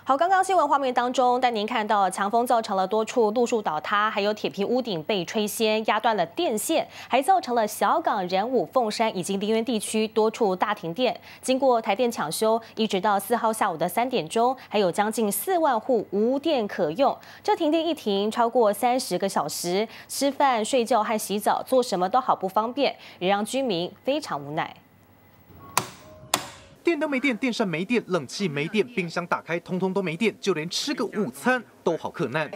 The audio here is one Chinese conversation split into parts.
好，刚刚新闻画面当中带您看到强风造成了多处路树倒塌，还有铁皮屋顶被吹掀，压断了电线，还造成了小港、仁武、凤山以及林园地区多处大停电。经过台电抢修，一直到4号下午的3点钟，还有将近4万户无电可用。这停电一停超过30个小时，吃饭、睡觉和洗澡做什么都好不方便，也让居民非常无奈。 电灯没电，电扇没电，冷气没电，冰箱打开，通通都没电，就连吃个午餐都好困难。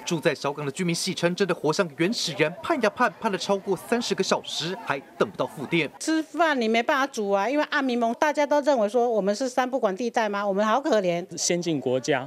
住在小港的居民戏称，真的活像原始人，盼呀盼，盼了超过30个小时，还等不到复电。吃饭你没办法煮啊，因为暗迷蒙，大家都认为说我们是3不管地带吗？我们好可怜。先进国家。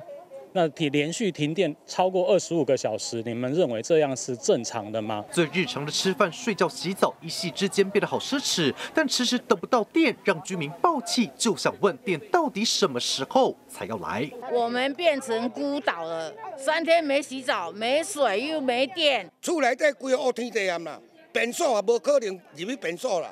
那连续停电超过25个小时，你们认为这样是正常的吗？最日常的吃饭、睡觉、洗澡，一夕之间变得好奢侈，但迟迟等不到电，让居民爆气，就想问电到底什么时候才要来？我们变成孤岛了，3天没洗澡、没水又没电，厝内底规个乌天地暗啦，便所也无可能入去便所啦。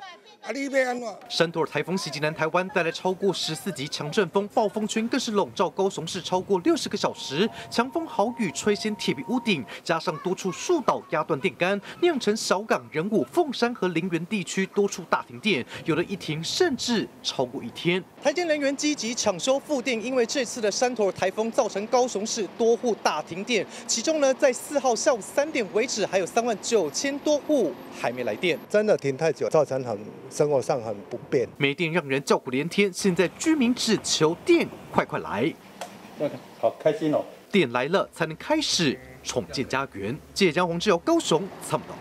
你要安怎？山土尔台风袭击南台湾，带来超过14级强阵风，暴风圈更是笼罩高雄市超过60个小时。强风豪雨吹掀铁皮屋顶，加上多处树倒压断电杆，酿成小港、仁武、凤山和林园地区多处大停电，有的一停甚至超过1天。台电人员积极抢修复电，因为这次的山土尔台风造成高雄市多户大停电，其中呢，在4号下午3点为止，还有39000多户还没来电，真的停太久，造成生活上很不便，没电让人叫苦连天。现在居民只求电快快来，好开心哦！电来了才能开始重建家园。记者江宏志由高雄参报道。